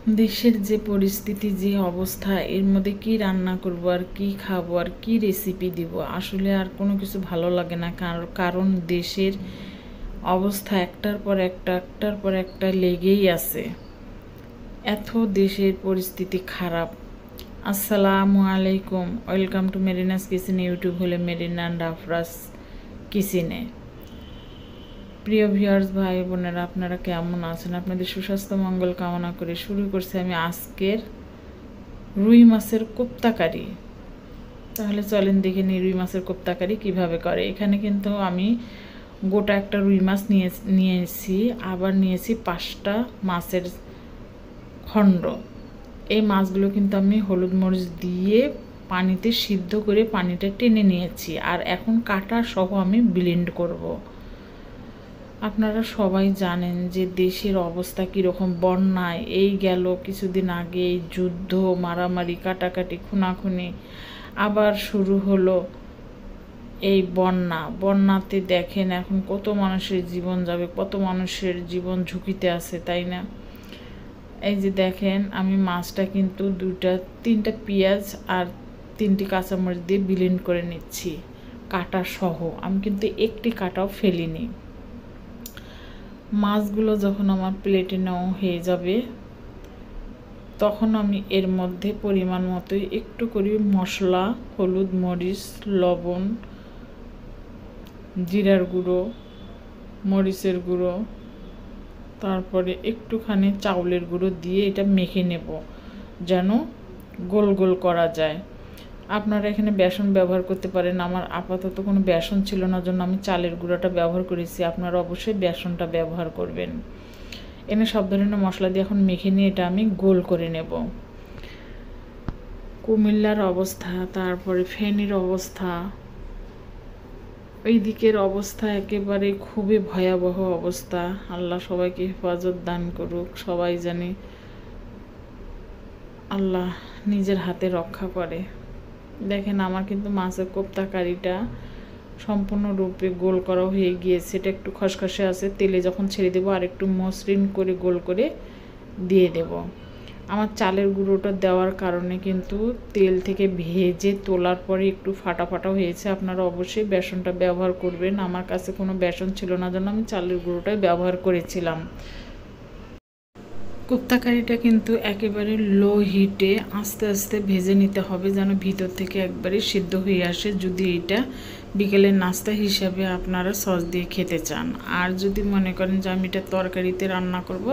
দেশের যে পরিস্থিতি, যে অবস্থা, এর মধ্যে কি রান্না করব আর কি খাবো আর কি রেসিপি দিব, আসলে আর কোনো কিছু ভালো লাগে না। কারণ দেশের অবস্থা একটার পর একটা লেগেই আছে। এত দেশের পরিস্থিতি খারাপ। আসসালামু আলাইকুম, ওয়েলকাম টু মেরিনাস কিচেন। ইউটিউব হলে মেরিনা অ্যান্ড আফরাস কিচেনে। প্রিয় ভিউয়ার্স, ভাই বোনেরা, আপনারা কেমন আছেন? আপনাদের সুস্বাস্থ্য মঙ্গল কামনা করে শুরু করছি আমি আজকের রুই মাছের কোপ্তাকারি। তাহলে চলেন দেখে নিই রুই মাছের কোপ্তাকারি কিভাবে করে। এখানে কিন্তু আমি গোটা একটা রুই মাছ নিয়েছি, আবার নিয়েছি 5টা মাছের খণ্ড। এই মাছগুলো কিন্তু আমি হলুদ মরিচ দিয়ে পানিতে সিদ্ধ করে পানিটা টেনে নিয়েছি, আর এখন কাটা সহ আমি ব্লেন্ড করব। আপনারা সবাই জানেন যে দেশের অবস্থা কীরকম। বন্যায় এই গেল কিছুদিন আগে এই যুদ্ধ, মারামারি, কাটাকাটি, খুনাখুনি, আবার শুরু হলো এই বন্যাতে দেখেন এখন কত মানুষের জীবন যাবে, কত মানুষের জীবন ঝুঁকিতে আছে, তাই না? এই যে দেখেন আমি মাছটা কিন্তু 3টা পেঁয়াজ আর 3টি কাঁচামরিচ দিয়ে ব্লেন্ড করে নিচ্ছি কাটা সহ। আমি কিন্তু একটি কাটাও ফেলিনি। মাছগুলো যখন আমার প্লেটে নেওয়া হয়ে যাবে, তখন আমি এর মধ্যে পরিমাণ মতোই একটু করে মশলা, হলুদ, মরিচ, লবণ, জিরার গুঁড়ো, মরিচের গুঁড়ো, তারপরে একটুখানি চাউলের গুঁড়ো দিয়ে এটা মেখে নেব যেন গোল গোল করা যায়। আপনারা এখানে বেসন ব্যবহার করতে পারেন। আমার আপাতত কোনো বেসন ছিল না, জন্য আমি চালের গুঁড়োটা ব্যবহার করেছি। আপনারা অবশ্যই বেসনটা ব্যবহার করবেন। এনে সব ধরনের মশলা দিয়ে এখন মেখে নিয়ে এটা আমি গোল করে নেব। কুমিল্লার অবস্থা, তারপরে ফেনীর অবস্থা, এই দিকের অবস্থা একেবারে খুবই ভয়াবহ অবস্থা। আল্লাহ সবাইকে হেফাজত দান করুক। সবাই জানি আল্লাহ নিজের হাতে রক্ষা করে। দেখেন আমার কিন্তু মাছের কোপ্তাকারিটা সম্পূর্ণরূপে গোল করা হয়ে গিয়েছে। এটা একটু খসখসে আছে, তেলে যখন ছেড়ে দেবো আর একটু মসৃণ করে গোল করে দিয়ে দেব। আমার চালের গুঁড়োটা দেওয়ার কারণে কিন্তু তেল থেকে ভেজে তোলার পরে একটু ফাটা ফাটা হয়েছে। আপনারা অবশ্যই বেসনটা ব্যবহার করবেন। আমার কাছে কোনো বেসন ছিল না, জন্য আমি চালের গুঁড়োটাই ব্যবহার করেছিলাম। কোপ্তাকারিটা কিন্তু একেবারে লো হিটে আস্তে আস্তে ভেজে নিতে হবে, যেন ভিতর থেকে একবারে সিদ্ধ হয়ে আসে। যদি এটা বিকেলের নাস্তা হিসাবে আপনারা সস দিয়ে খেতে চান, আর যদি মনে করেন যে আমি এটা তরকারিতে রান্না করব,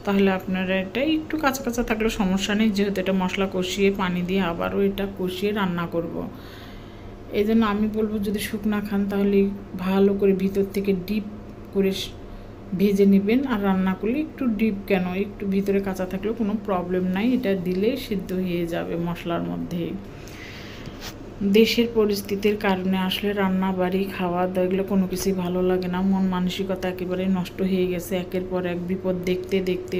তাহলে আপনারা এটা একটু কাঁচা কাঁচা থাকলে সমস্যা নেই, যেহেতু এটা মশলা কষিয়ে পানি দিয়ে আবারও এটা কষিয়ে রান্না করব। এই জন্য আমি বলবো যদি শুকনা খান তাহলে ভালো করে ভিতর থেকে ডিপ করে ভেজে নেবেন। আর রান্না করলে একটু ডিপ কেন, একটু ভিতরে কাঁচা থাকলেও কোনো প্রবলেম নাই, এটা দিলে সিদ্ধ হয়ে যাবে মশলার মধ্যে। দেশের পরিস্থিতির কারণে আসলে রান্না বাড়ি, খাওয়া দাওয়া এগুলো কোনো কিছুই ভালো লাগে না। মন মানসিকতা একেবারে নষ্ট হয়ে গেছে। একের পর এক বিপদ দেখতে দেখতে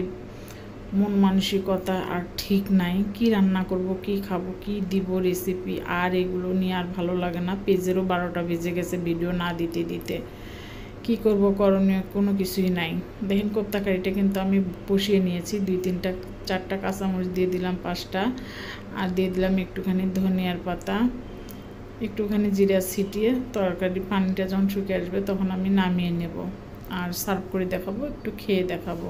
মন মানসিকতা আর ঠিক নাই। কি রান্না করব, কি খাবো, কি দিব রেসিপি, আর এগুলো নিয়ে আর ভালো লাগে না। পেজেরও 12টা বেজে গেছে ভিডিও না দিতে দিতে। কি করব, করণীয় কোনো কিছুই নাই। দেখেন কোপ্তাকারিটা কিন্তু আমি বসিয়ে নিয়েছি। 4টা কাঁচামরিচ দিয়ে দিলাম, 5টা, আর দিয়ে দিলাম একটুখানি ধনিয়ার পাতা, একটুখানি জিরা ছিটিয়ে তরকারি পানিটা যখন শুকিয়ে আসবে তখন আমি নামিয়ে নেব আর সার্ভ করে দেখাবো, একটু খেয়ে দেখাবো।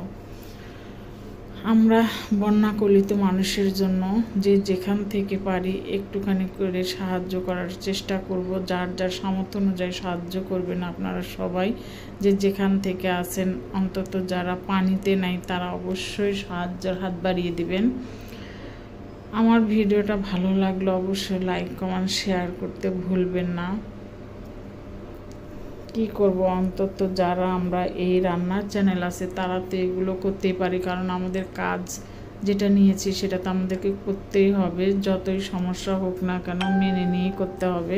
আমরা বন্যা কলিত মানুষের জন্য যে যেখান থেকে পারি একটুখানি করে সাহায্য করার চেষ্টা করব। যার যার সামর্থ্য অনুযায়ী সাহায্য করবেন আপনারা সবাই, যে যেখান থেকে আছেন। অন্তত যারা পানিতে নাই তারা অবশ্যই সাহায্যের হাত বাড়িয়ে দিবেন। আমার ভিডিওটা ভালো লাগলে অবশ্যই লাইক, কমেন্ট, শেয়ার করতে ভুলবেন না। কি করব, অন্তত যারা আমরা এই রান্নার চ্যানেল আছে তারা তো এগুলো করতেই পারি, কারণ আমাদের কাজ যেটা নিয়েছি সেটা তো আমাদেরকে করতেই হবে। যতই সমস্যা হোক না কেন মেনে নিয়ে করতে হবে।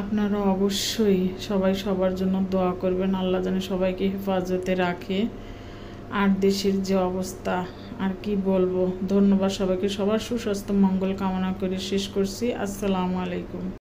আপনারা অবশ্যই সবাই সবার জন্য দোয়া করবেন। আল্লাহ যেন সবাইকে হেফাজতে রাখে। আর দেশের যে অবস্থা আর কি বলবো। ধন্যবাদ সবাইকে। সবার সুস্বাস্থ্য মঙ্গল কামনা করে শেষ করছি। আসসালামু আলাইকুম।